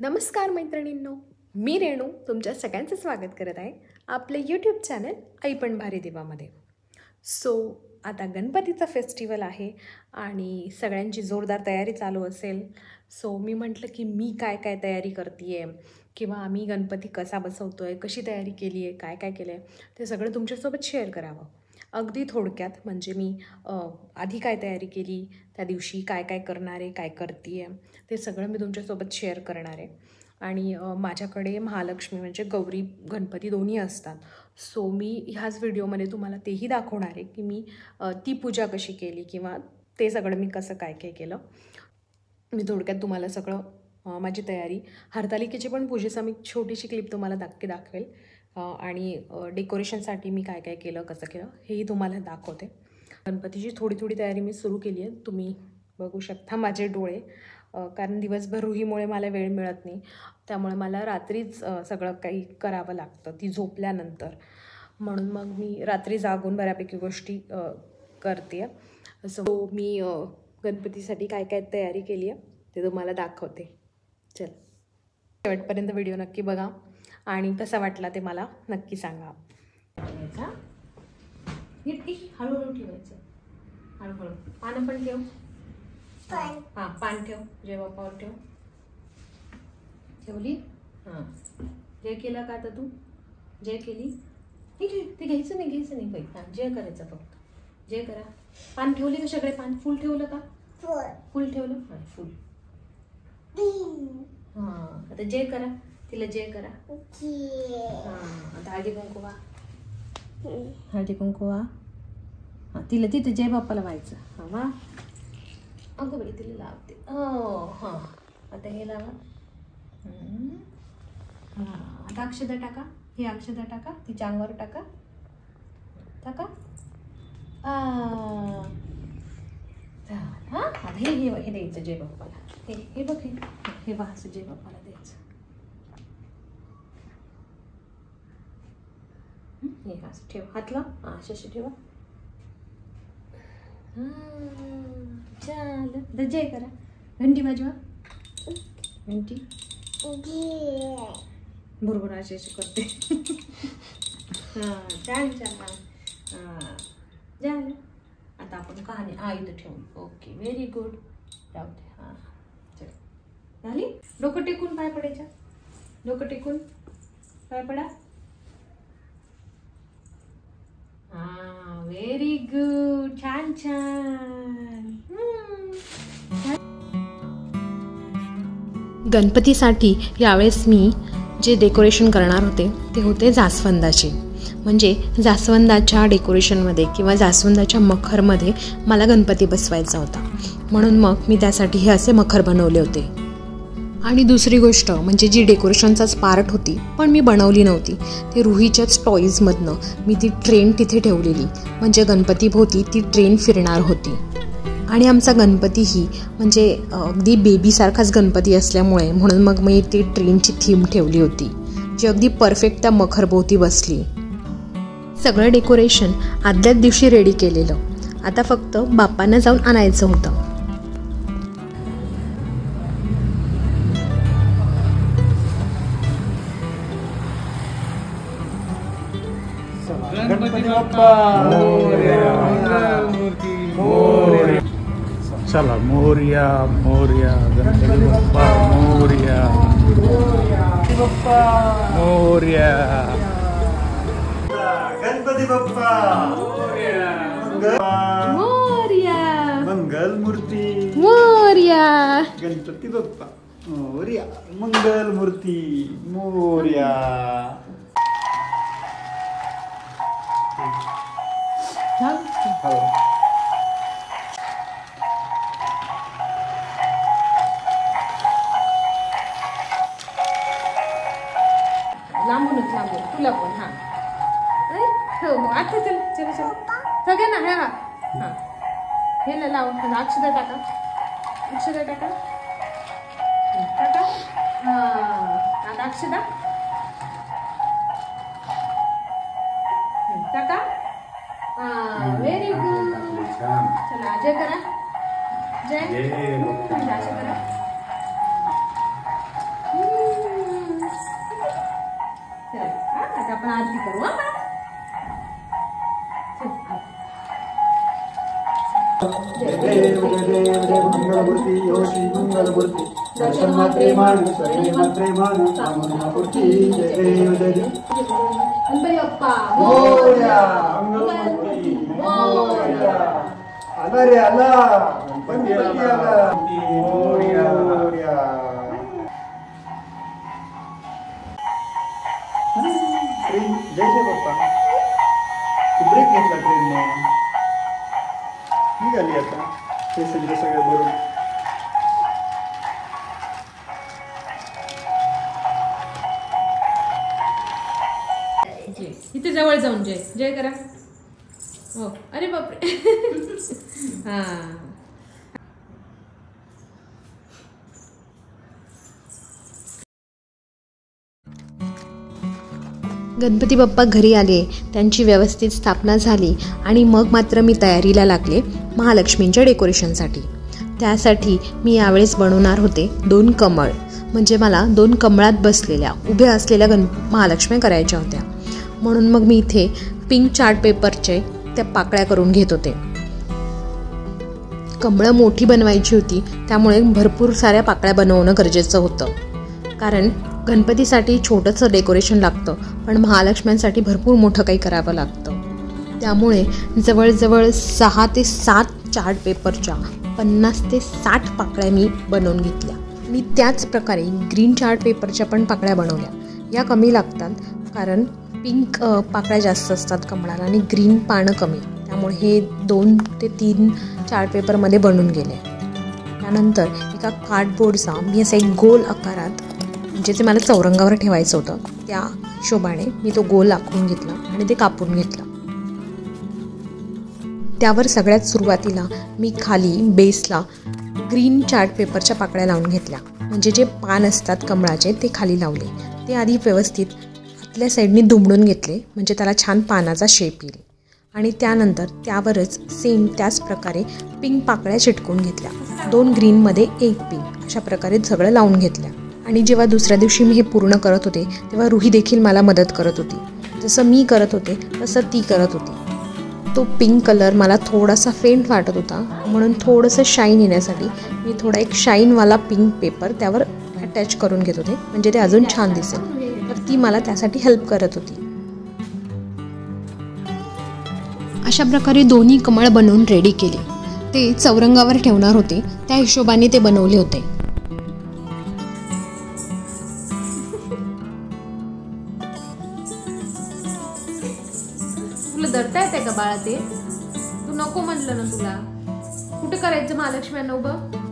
नमस्कार मैत्रिणींनो, मी रेणू तुमच्या सगळ्यांचं स्वागत करत आहे आपले यूट्यूब चॅनल आई पण भारी देवामध्ये. आता गणपतीचा फेस्टिवल आहे आणि सगळ्यांची जोरदार तयारी चालू असेल. मी म्हटलं की मी काय काय तयारी करते आहे किंवा आम्ही गणपती कसा बसवतो आहे, कशी तयारी केली आहे, काय काय केलं आहे ते सगळं तुमच्यासोबत शेअर करावं. अगदी थोडक्यात म्हणजे मी आधी काय तयारी केली, त्या दिवशी काय काय करणार आहे, काय करते आहे ते सगळं मी तुमच्यासोबत शेअर करणार आहे. आणि माझ्याकडे महालक्ष्मी म्हणजे गौरी गणपती दोन्ही असतात. मी ह्याच व्हिडिओमध्ये तुम्हाला तेही दाखवणार आहे की मी ती पूजा कशी केली किंवा ते सगळं मी कसं काय काय केलं. मी थोडक्यात तुम्हाला सगळं माझी तयारी, हरतालिकेची पण पूजेचा मी छोटीशी क्लिप तुम्हाला दाखवेल आणि डेकोरेशनसाठी मी काय काय केलं, कसं केलं हेही तुम्हाला दाखवते. गणपतीची थोडी थोडी तयारी मी सुरू केली आहे. तुम्ही बघू शकता माझे डोळे, कारण दिवसभर रुहीमुळे मला वेळ मिळत नाही, त्यामुळे मला रात्रीच सगळं काही करावं लागतं ती झोपल्यानंतर. म्हणून मग मी रात्री जागून बऱ्यापैकी गोष्टी करते. मी गणपतीसाठी काय काय तयारी केली आहे ते तुम्हाला दाखवते. चल, शेवटपर्यंत व्हिडिओ नक्की बघा आणि कसा वाटला ते मला नक्की सांगा. हळूहळू ठेवायचं, हळूहळू. पानं पण ठेव. हां, पान ठेव, जय बाप्पावर ठेव. ठेवली? हां. जय केला का आता तू? जय केली? ते घ्यायचं नाही बाई. हां, जय करायचं फक्त. जय करा. पान ठेवली का सगळे? पान फुल ठेवलं का? फुल ठेवलं? हां, फुल. हां, आता जय करा. तिला जय करा. हां, आता हळदी कुंकू वा. हळदी कुंकू वा. हां, तिला तिथे जय बाप्पाला व्हायचं. हां वा. अगं बाई, तिला लावते. हो हां, आता हे लावा. हां, आता अक्षदा टाका. हे अक्षदा टाका, तिच्या अंगावर टाका. टाका. हां, आता हे द्यायचं जय बाप्पाला. हे बघ, हे असं जय बाप्पाला द्यायचं. हे असं ठेव, हातला अशी ठेवा. चाल, जय करा. घंटी वाजवा. घंटी बरोबर अशी करते. हां, छान छान. हां, झालं. आता आपण कहाणी इथं ठेवू. Okay, very good. राहू दे. हां, चल, झाली. डोकं टेकून पाय पडायच्या. डोकं टेकून पाय पडा. हां, व्हेरी गुड. छान छान. गणपतीसाठी यावेळेस मी जे डेकोरेशन करणार होते ते होते जास्वंदाचे. म्हणजे जास्वंदाच्या डेकोरेशनमध्ये किंवा जास्वंदाच्या मखरमध्ये मला गणपती बसवायचा होता, म्हणून मग मी त्यासाठी हे असे मखर बनवले होते. आणि दुसरी गोष्ट म्हणजे जी डेकोरेशनचाच पार्ट होती पण मी बनवली नव्हती, ते रुहीच्याच टॉईजमधनं मी ती ट्रेन तिथे ठेवलेली. म्हणजे गणपतीभोवती ती ट्रेन फिरणार होती. आणि आमचा गणपतीही म्हणजे अगदी बेबीसारखाच गणपती असल्यामुळे म्हणून मग मी ती ट्रेनची थीम ठेवली होती, जी अगदी परफेक्ट त्या मखरभोवती बसली. सगळं डेकोरेशन आदल्याच दिवशी रेडी केलेलं. आता फक्त बाप्पांना जाऊन आणायचं होतं. गणपती बाप्पा मोरया. चला, मोरया मोरया. गणपती बाप्पा मोरया. मोरया. गणपती बाप्पा मोरया. मंगल मूर्ती मोरया. गणपती बाप्पा मोरया. मंगल मूर्ती मोरया. लांबूनच लांबून तुला पण. हां, हो आता चल चल चल सगळ्या ना. हां हां, हे लाव. अक्षदा टाका. अक्षदा टाका. टाका. हां, आता अक्षदा टाका. हां, व्हेरी गुड. चला, जय करा. जय. अक्षदा करा. आपण आरती करू. देव मंगलमूर्ती योशी मंगलमूर्ती दर्शन मात्रे मान स्वरे मात्रे मान कामना पूर्ती. जय देव गणपती बाप्पा मोरया. मंगलमूर्ती मोरया. आला रे आला गणपती आला. मोरया मोरया. जय बाप्पा. ब्रेक घेतला ट्रेनने निघाली आता पैसेंजर सगळे भरून. इथे जवळ जाऊन जय जय करा. हो अरे बापरे. हा गणपती बाप्पा घरी आले, त्यांची व्यवस्थित स्थापना झाली आणि मग मात्र मी तयारीला लागले महालक्ष्मींच्या डेकोरेशनसाठी. त्यासाठी मी यावेळेस बनवणार होते 2 कमळ. म्हणजे मला 2 कमळात बसलेल्या उभ्या असलेल्या महालक्ष्मी करायच्या होत्या. म्हणून मग मी इथे पिंक चार्ट पेपरचे त्या पाकळ्या करून घेत होते. कमळं मोठी बनवायची होती, त्यामुळे भरपूर साऱ्या पाकळ्या बनवणं गरजेचं होतं. कारण गणपतीसाठी छोटंसं डेकोरेशन लागतं, पण महालक्ष्म्यांसाठी भरपूर मोठं काही करावं लागतं. त्यामुळे जवळजवळ 6 ते 7 चार्ट पेपरच्या 50 ते 60 पाकळ्या मी बनवून घेतल्या. आणि त्याच प्रकारे ग्रीन चार्ट पेपरच्या पण पाकळ्या बनवल्या. या कमी लागतात कारण पिंक पाकळ्या जास्त असतात कमळाला आणि ग्रीन पानं कमी, त्यामुळे हे 2 ते 3 चार्ट पेपरमध्ये बनून गेले. त्यानंतर एका कार्डबोर्डचा मी असा एक गोल आकारात, म्हणजे ते मला चौरंगावर ठेवायचं होतं, त्या हिशोबाने मी तो गोल आखून घेतला आणि ते कापून घेतलं. त्यावर सगळ्यात सुरुवातीला मी खाली बेसला ग्रीन चार्ट पेपरच्या पाकळ्या लावून घेतल्या. म्हणजे जे पान असतात कमळाचे ते खाली लावले. ते आधी व्यवस्थित आतल्या साईडनी दुमडून घेतले, म्हणजे त्याला छान पानाचा शेप येईल. आणि त्यानंतर त्यावरच सेम त्याच प्रकारे पिंक पाकळ्या चिटकून घेतल्या. 2 ग्रीनमध्ये 1 पिंक, अशा प्रकारे सगळं लावून घेतल्या. आणि जेव्हा दुसऱ्या दिवशी मी हे पूर्ण करत होते तेव्हा रुही देखील मला मदत करत होती. जसं मी करत होते तसं ती करत होती. तो पिंक कलर मला थोडासा फेंट वाटत होता, म्हणून थोडंसं शाईन येण्यासाठी मी थोडा एक शाईनवाला पिंक पेपर त्यावर अटॅच करून घेत होते, म्हणजे ते अजून छान दिसेल. तर ती मला त्यासाठी हेल्प करत होती. अशा प्रकारे दोन्ही कमळ बनवून रेडी केले. ते चौरंगावर ठेवणार होते, त्या हिशोबाने ते बनवले होते. तुला धरता येते का बाळा? ते तू नको म्हणलं ना तुला. कुठे करायचं महालक्ष्म्यांना उभं?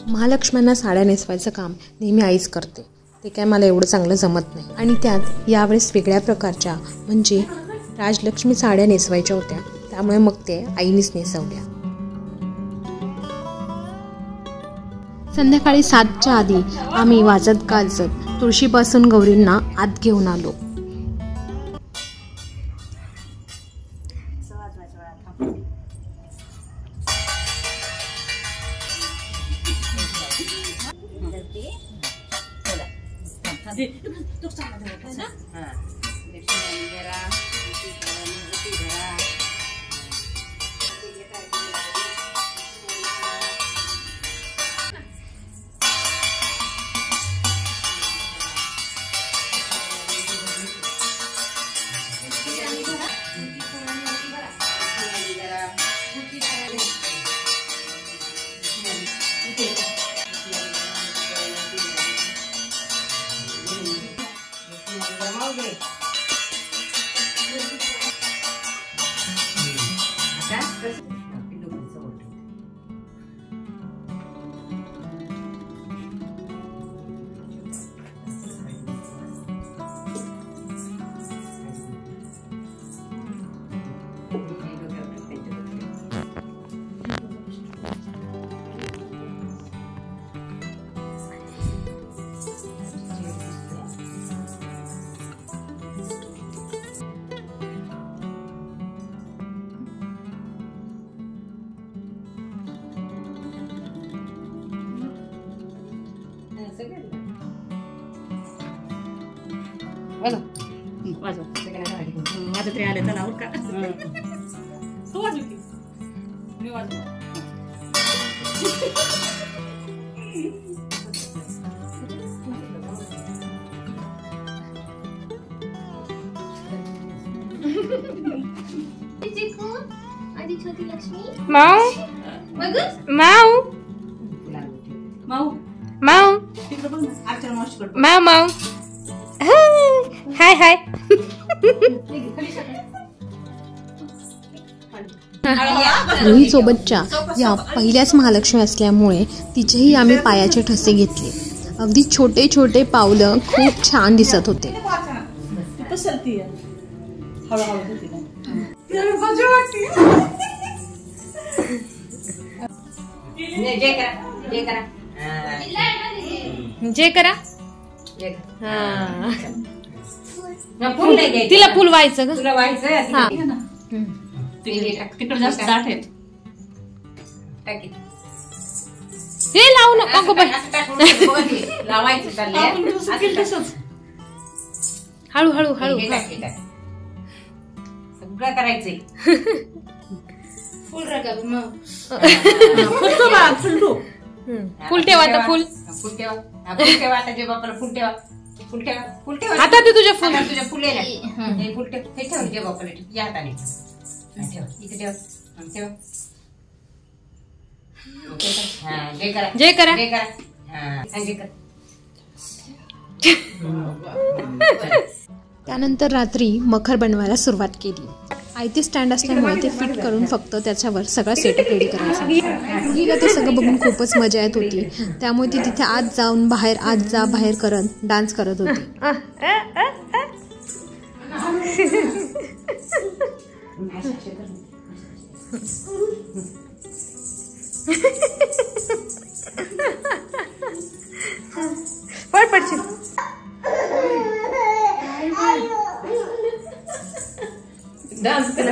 महालक्ष्म्यांना साड्या नेसवायचं काम नेहमी आईच करते. ते काय मला एवढं चांगलं जमत नाही. आणि त्यात यावेळेस वेगळ्या प्रकारच्या म्हणजे राजलक्ष्मी साड्या नेसवायच्या होत्या, त्यामुळे मग ते आईनेच नेसवल्या. संध्याकाळी 7च्या आधी आम्ही वाजत गाजत तुळशीपासून गौरींना आत घेऊन आलो. वाजव माझं तरी आलं चला का तू वाजव की मी वाजव आधी छोटी लक्ष्मी माऊ माऊ माऊ माऊ तिकडे बघ अर्चना मावशीकडे माऊ माऊ हाय हाय रुही सोबतच्या या पहिल्याच महालक्ष्मी असल्यामुळे तिचेही आम्ही पायाचे ठसे घेतले. अगदी छोटे छोटे पावलं खूप छान दिसत होते. पसरती हळूहळू होती ना जे करा तिला फुल व्हायचं ग तुला व्हायचं तिकडे जास्त दाट आहेत हे लावू नका गो बाई हळू हळू हळू सगळं करायचंय फुल रगा मग फुल ठेवा आता फुल फुल ठेवा फुल ठेवा आता जे बापाला फुल ठेवा फुल ठेवा फुल ठेवा आता ते तुझ्या फुल तुझ्या फुले हे फुल ठेव हे ठेव जे बापाला ठेव या हाताने ठेवा इथे ठेवा ठेवा जे करा जे करा जे करा जे करा त्यानंतर रात्री मखर बनवायला सुरुवात केली. आयते स्टँड असल्यामुळे ते फिट करून फक्त त्याच्यावर सगळा सेटअप रेडी करायचा. मुलीला ते सगळं बघून खूपच मजा येत होती. त्यामुळे ती तिथे आत जाऊन बाहेर आत जा बाहेर करत डान्स करत होती. पडशील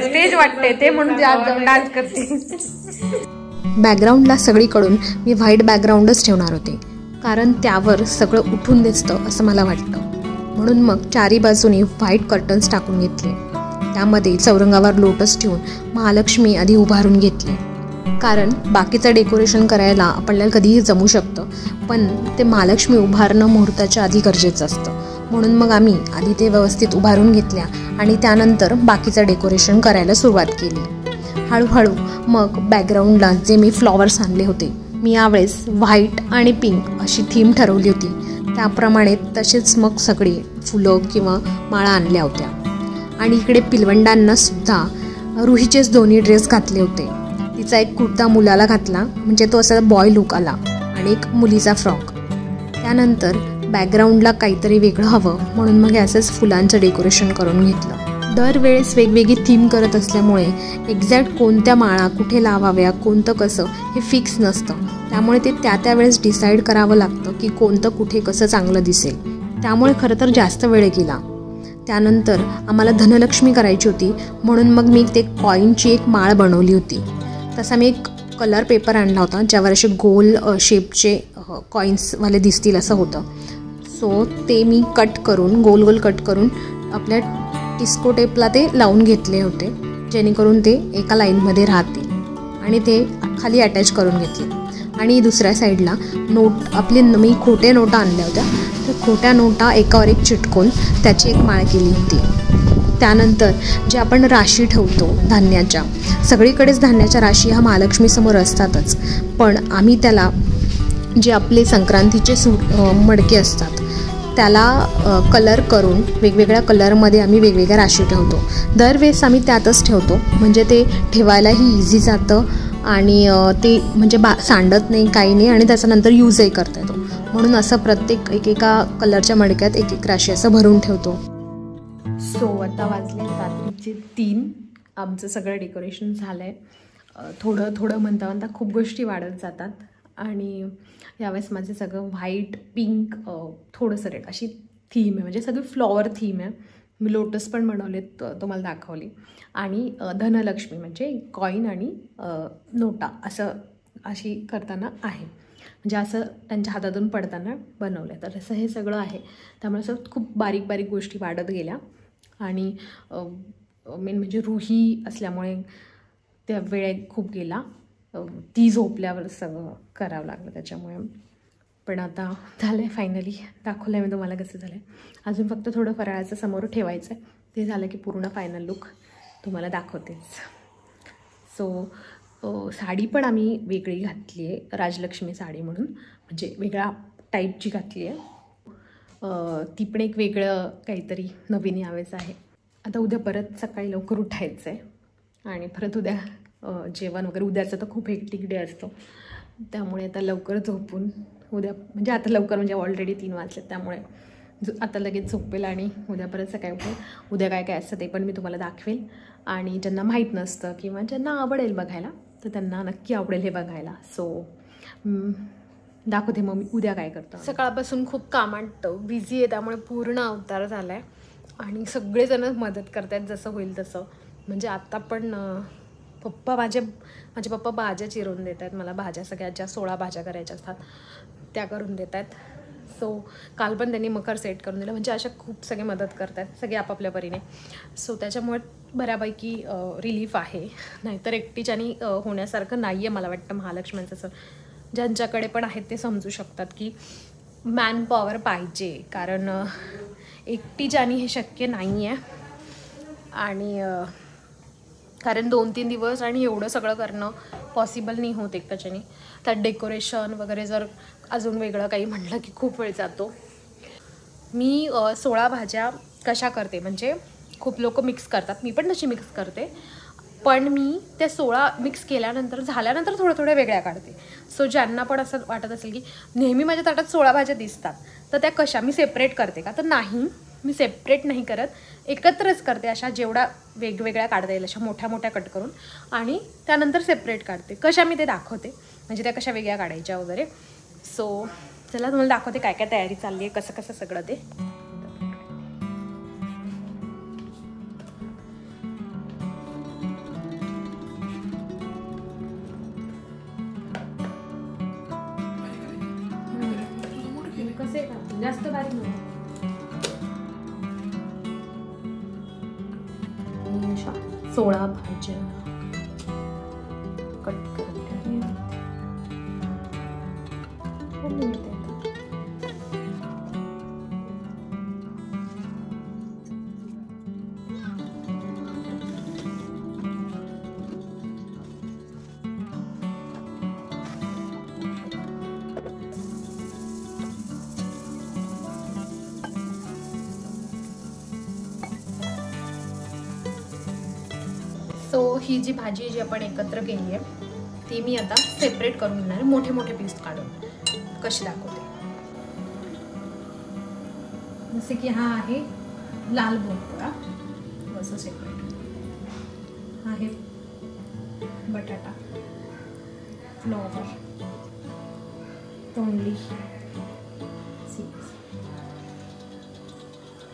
स्टेज वाटते ते म्हणून आज जाऊन डान्स करते. बॅकग्राऊंडला सगळीकडून मी व्हाईट बॅकग्राऊंडच ठेवणार होते कारण त्यावर सगळं उठून दिसतं असं मला वाटतं. म्हणून मग चारी बाजूनी व्हाईट कर्टन्स टाकून घेतले. त्यामध्ये चौरंगावर लोटस ठेवून महालक्ष्मी आधी उभारून घेतली. कारण बाकीचं डेकोरेशन करायला आपल्याला कधीही जमू शकतं पण ते महालक्ष्मी उभारणं मुहूर्ताच्या आधी गरजेचं असतं. म्हणून मग आम्ही आधी ते व्यवस्थित उभारून घेतल्या आणि त्यानंतर बाकीचं डेकोरेशन करायला सुरुवात केली. हळूहळू मग बॅकग्राऊंडला जे मी फ्लॉवर्स आणले होते मी यावेळेस व्हाईट आणि पिंक अशी थीम ठरवली होती. त्याप्रमाणे तसेच मग सगळी फुलं किंवा माळा आणल्या होत्या. आणि इकडे पिलवंडांना सुद्धा रुहीचेच दोन्ही ड्रेस घातले होते. तिचा एक कुर्ता मुलाला घातला म्हणजे तो असा बॉय लुक आला आणि एक मुलीचा फ्रॉक. त्यानंतर बॅकग्राऊंडला काहीतरी वेगळं हवं म्हणून मग असंच फुलांचं डेकोरेशन करून घेतलं. दरवेळेस वेगवेगळी थीम करत असल्यामुळे एक्झॅक्ट कोणत्या माळा कुठे लावाव्या कोणतं कसं हे फिक्स नसतं. त्यामुळे ते त्या वेळेस डिसाईड करावं लागतं की कोणतं कुठे कसं चांगलं दिसेल. त्यामुळे खरं तर जास्त वेळ गेला. त्यानंतर आम्हाला धनलक्ष्मी करायची होती म्हणून मग मी ते कॉईनची एक माळ बनवली होती. तसा मी एक कलर पेपर आणला होता ज्यावर असे गोल शेपचे कॉईन्सवाले दिसतील असं होतं. सो ते मी कट करून गोल गोल कट करून आपल्या डिस्को टेपला ते लावून घेतले होते जेणेकरून ते एका लाईनमध्ये राहतील आणि ते खाली अटॅच करून घेतले. आणि दुसऱ्या साईडला नोट आपले मी खोटे नोटा आणल्या होत्या तर खोट्या नोटा एकावर एक चिटकून त्याची एक माळ केली होती. त्यानंतर जे आपण राशी ठेवतो धान्याच्या सगळीकडेच धान्याच्या राशी ह्या महालक्ष्मीसमोर असतातच पण आम्ही त्याला जे आपले संक्रांतीचे मडके असतात त्याला कलर करून वेगवेगळ्या कलरमध्ये आम्ही वेगवेगळ्या राशी ठेवतो. दरवेळेस आम्ही त्यातच ठेवतो म्हणजे ते ठेवायलाही इझी जातं आणि ते म्हणजे सांडत नाही काही नाही आणि त्याच्यानंतर यूजही करता येतो. म्हणून असं प्रत्येक एकेका कलरच्या मडक्यात एक एक राशी असं भरून ठेवतो. सो आता वाजले रात्रीचे 3. आमचं सगळं डेकोरेशन झालं आहे. थोडं थोडं म्हणता खूप गोष्टी वाढत जातात आणि यावेळेस माझे सगळं व्हाईट पिंक थोडंसं रेड अशी थीम आहे म्हणजे सगळी फ्लॉवर थीम आहे. मी लोटस पण बनवलेत तुम्हाला दाखवली आणि धनलक्ष्मी म्हणजे कॉईन आणि नोटा अशी करताना आहे. म्हणजे असं त्यांच्या हातातून पडताना बनवलं आहे. तर असं हे सगळं आहे. त्यामुळे असं खूप बारीक बारीक गोष्टी वाढत गेल्या आणि मेन म्हणजे रुही असल्यामुळे त्या वेळ खूप गेला. ती झोपल्यावर सगळं करावं लागलं त्याच्यामुळे. पण आता झालं आहे फायनली. दाखवलं आहे मी तुम्हाला कसं झालं आहे. अजून फक्त थोडं फराळाचं समोर ठेवायचं आहे. ते झालं की पूर्ण फायनल लुक तुम्हाला दाखवतेच. सो साडी पण आम्ही वेगळी घातली आहे, राजलक्ष्मी साडी म्हणून, म्हणजे वेगळ्या टाईपची घातली आहे. ती पण एक वेगळं काहीतरी नवीन यावेळेस आहे. आता उद्या परत सकाळी लवकर उठायचं आहे आणि परत उद्या जेवण वगैरे. उद्याचा तर खूप हेक्टिक डे असतो, त्यामुळे आता लवकर झोपून उद्या, म्हणजे आता लवकर म्हणजे ऑलरेडी 3 वाजले, त्यामुळे आता लगेच झोपेल आणि उद्या परत सकाळी उठेल. उद्या काय काय असतं ते पण मी तुम्हाला दाखवेल. आणि ज्यांना माहीत नसतं किंवा ज्यांना आवडेल बघायला तर त्यांना नक्की आवडेल हे बघायला. सो दाखवते मग मी उद्या काय करतो. सकाळपासून खूप कामात बिझी आहे, त्यामुळे पूर्ण अवतार झाला आहे आणि सगळेजण मदत करत आहेत जसं होईल तसं. म्हणजे आता पण माझे पप्पा भाज्या चिरून देत आहेत मला. भाज्या सगळ्या ज्या 16 भाज्या करायच्या असतात त्या करून देत आहेत. सो काल पण त्यांनी मकर सेट करून दिलं. म्हणजे अशा खूप सगळे मदत करत आहेत, सगळे आपापल्या परीने. सो त्याच्यामुळे बऱ्यापैकी रिलीफ आहे. नाहीतर एकटीच्यानी होण्यासारखं नाही आहे मला वाटतं महालक्ष्म्यांचं सण. ज्यांच्याकडे पण आहेत ते समजू शकतात की मॅन पॉवर पाहिजे, कारण एकटीच्यानी हे शक्य नाही आहे. आणि कारण 2-3 दिवस आणि एवढं सगळं करणं पॉसिबल नाही होत एकट्याच्यानी. त्यात डेकोरेशन वगैरे जर अजून वेगळं काही म्हटलं की खूप वेळ जातो. मी 16 भाज्या कशा करते, म्हणजे खूप लोक मिक्स करतात, मी पण तशी मिक्स करते. पण मी त्या 16 मिक्स केल्यानंतर झाल्यानंतर थोड्या वेगळ्या काढते. सो ज्यांना पण असं वाटत असेल की नेहमी माझ्या ताटात 16 भाज्या दिसतात तर त्या कशा मी सेपरेट करते का, तर नाही, मी सेपरेट नाही करत, एकत्रच करते. अशा जेवढ्या वेगवेगळ्या काढता येईल अशा मोठ्या मोठ्या कट करून आणि त्यानंतर सेपरेट काढते. कशा मी ते दाखवते, म्हणजे त्या कशा वेगळ्या काढायच्या वगैरे. सो चला तुम्हाला दाखवते काय काय तयारी चालली आहे, कसं कसं सगळं ते. कसे जास्त बारीक नाही. 16 भाज्या कट करते. सो ही जी भाजी जी आपण एकत्र केली आहे ती मी आता सेपरेट करून घेणार आहे, मोठे मोठे पीस काढून. कशी दाखवते, जसे की हा आहे लाल भोपळा, असं सेपरेट. हा आहे बटाटा, फ्लॉवर, तोंडली, सीड्स.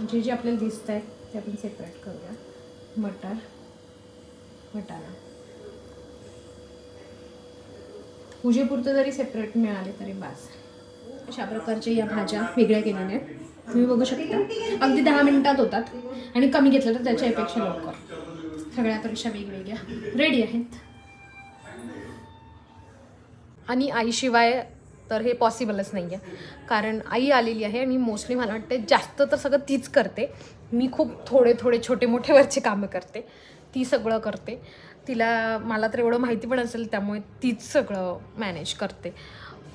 जे जे आपल्याला दिसत आहे ते आपण सेपरेट करूया. मटर, वटाणा, पूजेपुरतं जरी सेपरेट मिळाले तरी बास. अशा प्रकारच्या या भाज्या वेगळ्या केलेल्या आहेत, तुम्ही बघू शकता. अगदी 10 मिनिटात होतात आणि कमी घेतलं तर त्याच्यापेक्षा लवकर. सगळ्या परीक्षा वेगवेगळ्या रेडी आहेत. आणि आईशिवाय तर हे पॉसिबलच नाही आहे, कारण आई आलेली आहे आणि मोस्टली मला वाटते जास्त तर सगळं तीच करते. मी खूप थोडे छोटे मोठे वरचे कामं करते, ती सगळं करते. तिला मला तर एवढं माहिती पण असेल, त्यामुळे तीच सगळं मॅनेज करते.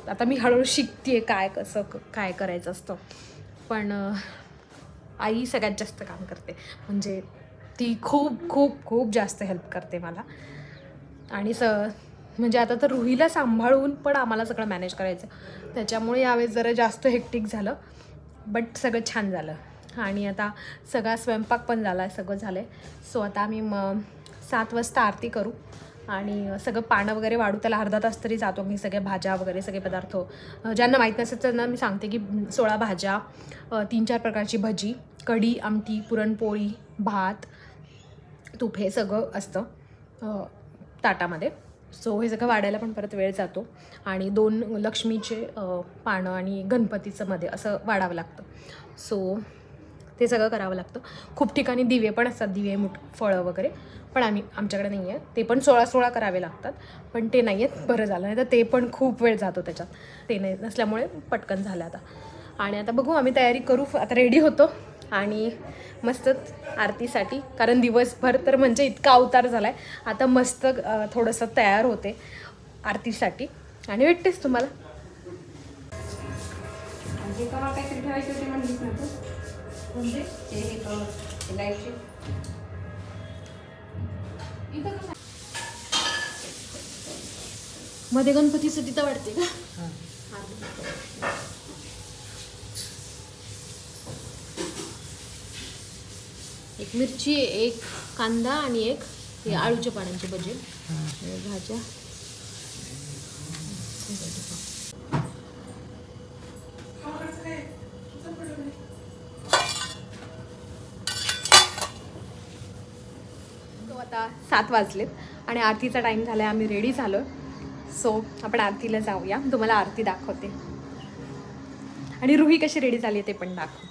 आता मी हळूहळू शिकते काय कसं काय करायचं असतं. पण आई सगळ्यात जास्त काम करते, म्हणजे ती खूप खूप खूप जास्त हेल्प करते मला. आणि म्हणजे आता तर रुहीला सांभाळून पण आम्हाला सगळं मॅनेज करायचं, त्याच्यामुळे यावेळेस जरा जास्त हेक्टिक झालं, बट सगळं छान झालं. आणि आता सगळा स्वयंपाक पण झाला आहे, सगळं झालं आहे. सो आता आम्ही 7 वाजता आरती करू आणि सगळं पानं वगैरे वाढू, त्याला अर्धा तास तरी जातो. मी सगळ्या भाज्या वगैरे सगळे पदार्थ, ज्यांना माहीत नसेल त्यांना मी सांगते की 16 भाज्या, 3-4 प्रकारची भजी, कढी, आमटी, पुरणपोळी, भात, तूप हे सगळं असतं ताटामध्ये. सो हे सगळं वाढायला पण परत वेळ जातो आणि 2 लक्ष्मीचे पानं आणि गणपतीचं मध्ये असं वाढावं लागतं. सो ते सगळं करावं लागतं. खूप ठिकाणी दिवे पण असतात, दिवे फळं वगैरे, पण आमच्याकडे नाही आहे. ते पण 16 करावे लागतात, पण ते नाही आहेत. बरं झालं, नाही तर ते पण खूप वेळ जातो त्याच्यात. ते नाही नसल्यामुळे पटकन झालं आता. आणि आता बघू, आम्ही तयारी करू. आता रेडी होतो आणि मस्त आरतीसाठी, कारण दिवसभर तर म्हणजे इतका अवतार झाला आहे. आता मस्त थोडंसं तयार होते आरतीसाठी आणि भेटतेच तुम्हाला. काहीतरी ठेवायची होती म्हणलीस ना तू, म्हणजे लाईटची मध्ये गणपतीचं तिथं वाटते का? एक मिरची, एक कांदा आणि एक हे आळूच्या पानांचे भजे, भाज्या. तो आता 7 वाजलेत आणि आरतीचा टाईम झाला आहे. आम्ही रेडी झालो. सो आपण आरतीला जाऊया. तुम्हाला आरती दाखवते आणि रुही कशी रेडी झाली ते पण दाखवते.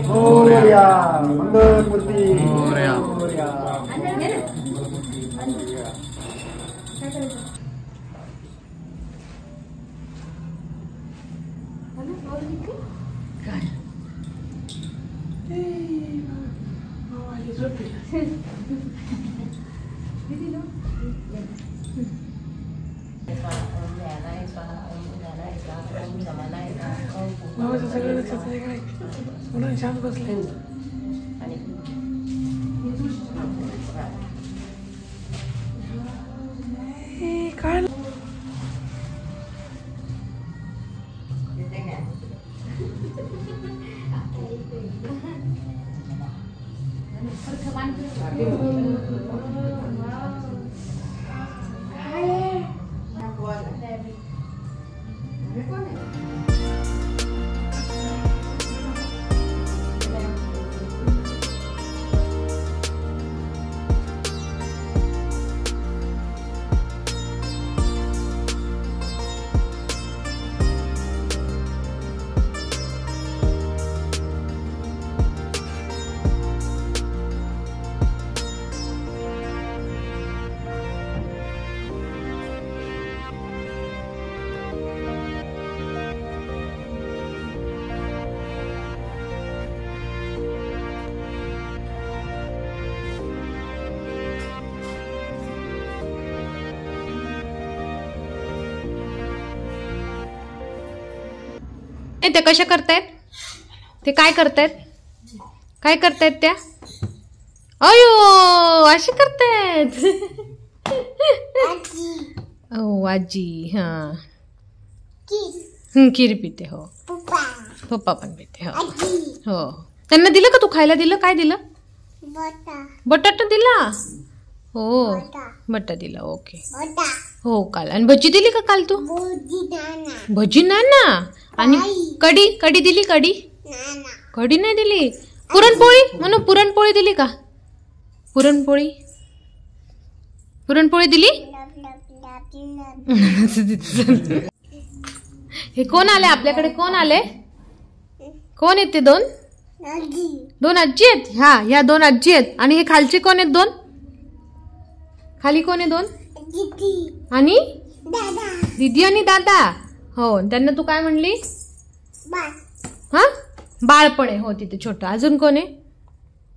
मोरया मंगलमूर्ती मोरया. शांत बसले. काय त्या कशा करतायत? ते काय करतायत? काय करतायत त्या? अयो अशी करतायत. ओ आजी. हा खीर पिते. हो पप्पा पण पिते. हो हो. त्यांना दिलं का? तू खायला दिलं? काय दिलं? बटाटा दिला. हो बटाटा दिला. ओके. हो काल. आणि भजी दिली का काल तू? भजी नाना. आणि कढी कढी दिली? कढी कढी नाही दिली. पुरणपोळी म्हणून पुरणपोळी दिली का? पुरणपोळी पुरणपोळी दिली. हे कोण आले आपल्याकडे? कोण आले? कोण आहेत ते? दोन आजी आहेत. हा ह्या 2 आजी आहेत. आणि हे खालचे कोण आहेत? 2 खाली कोण आहे? 2 आणि दीदी आणि दादा. हो, त्यांना तू काय म्हणली? हा, बाळपण आहे. हो, तिथे छोटं. अजून कोण आहे?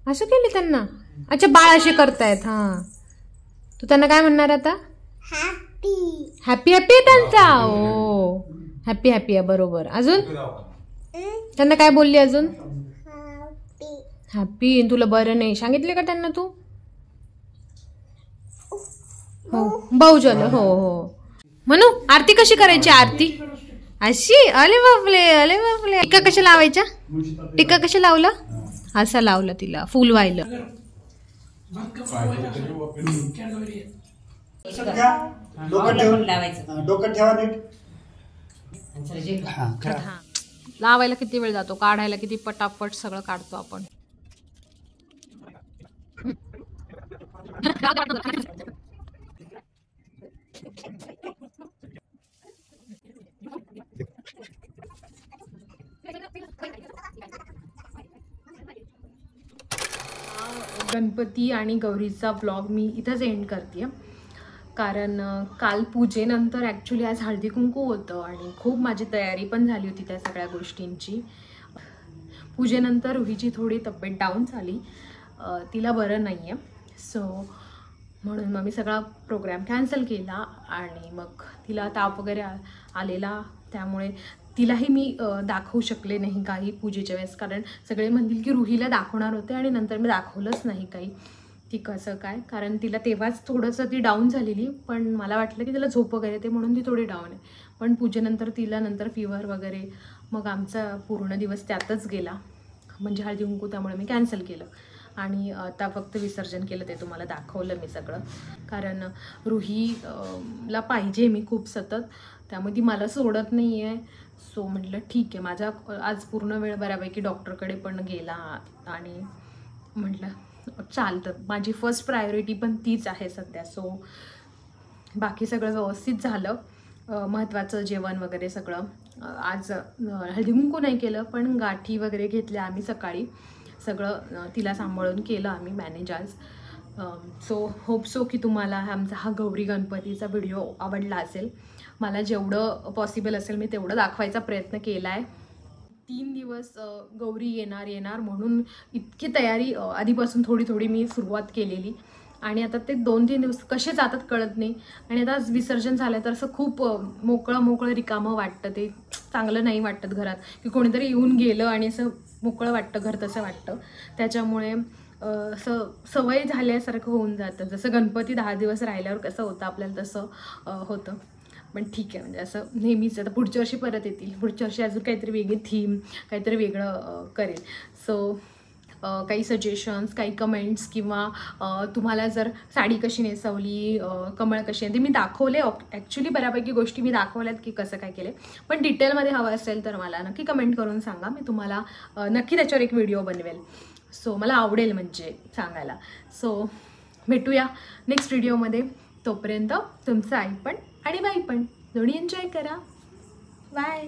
असं केली त्यांना. अच्छा, बाळ असे करतायत. हा, तू त्यांना काय म्हणणार आता? हॅपी हॅपी आहे त्यांचा. ओ, हॅपी हॅपी आहे, बरोबर. अजून त्यांना काय बोलली? अजून हॅपी. तुला बरं नाही सांगितले का त्यांना तू? हो, बहुजल. हो हो. म्हणू आरती कशी करायची? आरती अशी. अरे बापले, अरे बापले. टिक्का कशा लावायच्या? टिक्का कशा लावला? असा लावला तिला फुल व्हायला. डोकं ठेवा नीट. लावायला किती वेळ जातो, काढायला किती पटापट सगळं काढतो आपण. गणपती आणि गौरीचा ब्लॉग मी इथंच एंड करते, कारण काल पूजेनंतर ॲक्च्युली आज हळदी कुंकू होतं आणि खूप माझी तयारी पण झाली होती त्या सगळ्या गोष्टींची. पूजेनंतर रुहीची थोडी तब्येत डाऊन झाली, तिला बरं नाही आहे. सो म्हणून मग मी सगळा प्रोग्राम कॅन्सल केला आणि मग तिला ताप वगैरे आलेला, त्यामुळे तिलाही मी दाखवू शकले नाही काही पूजेच्या वेळेस, कारण सगळे म्हणतील की रुहीला दाखवणार होते आणि नंतर मी दाखवलंच नाही काही ती कसं काय, कारण तिला तेव्हाच थोडंसं ती डाऊन झालेली, पण मला वाटलं की तिला झोप वगैरे येते म्हणून ती थोडी डाऊन आहे. पण पूजेनंतर तिला नंतर फीवर वगैरे, मग आमचा पूर्ण दिवस त्यातच गेला, म्हणजे हळदी कुंकू, त्यामुळे मी कॅन्सल केलं आणि आता फक्त विसर्जन केलं, ते तुम्हाला दाखवलं मी सगळं. कारण रुहीला पाहिजे मी खूप सतत, त्यामुळे ती मला सोडत नाही आहे. सो म्हटलं ठीक आहे, माझा आज पूर्ण वेळ बऱ्यापैकी डॉक्टरकडे पण गेला आणि म्हटलं चालतं, माझी फर्स्ट प्रायोरिटी पण तीच आहे सध्या. सो बाकी सगळं व्यवस्थित झालं, महत्त्वाचं जेवण वगैरे सगळं. आज हळदी कुंकू नाही केलं, पण गाठी वगैरे घेतल्या आम्ही सकाळी, सगळं तिला सांभाळून केलं आम्ही मॅनेज आज. सो होप सो की तुम्हाला आमचा हा गौरी गणपतीचा व्हिडिओ आवडला असेल. मला जेवढं पॉसिबल असेल मी तेवढं दाखवायचा प्रयत्न केला आहे. 3 दिवस गौरी येणार म्हणून इतकी तयारी आधीपासून थोडी मी सुरुवात केलेली, आणि आता ते 2-3 दिवस कसे जातात कळत नाही. आणि आता विसर्जन झालं तर असं खूप मोकळं रिकामं वाटतं, ते चांगलं नाही वाटत घरात, की कोणीतरी येऊन गेलं आणि असं मोकळं वाटतं घर, तसं वाटतं. त्याच्यामुळे असं सवय झाल्यासारखं होऊन जातं, जसं गणपती 10 दिवस राहिल्यावर कसं होतं आपल्याला तसं होतं. पण ठीक आहे, म्हणजे असं नेहमीच. आता पुढच्या वर्षी परत येतील, पुढच्या वर्षी अजून काहीतरी वेगळी थीम, काहीतरी वेगळं करेल. सो काही सजेशन्स, काही कमेंट्स, किंवा तुम्हाला जर साडी कशी नेसवली, कमळ कशी आहे, ते मी दाखवले. ॲक्च्युली बऱ्यापैकी गोष्टी मी दाखवल्यात की कसं काय केले, पण डिटेलमध्ये हवं असेल तर मला नक्की कमेंट करून सांगा, मी तुम्हाला नक्की त्याच्यावर एक व्हिडिओ बनवेल. सो मला आवडेल म्हणजे सांगायला. सो भेटूया नेक्स्ट व्हिडिओमध्ये. तोपर्यंत तुमचं आई पण आणि बाई पण दोन्ही एन्जॉय करा. बाय.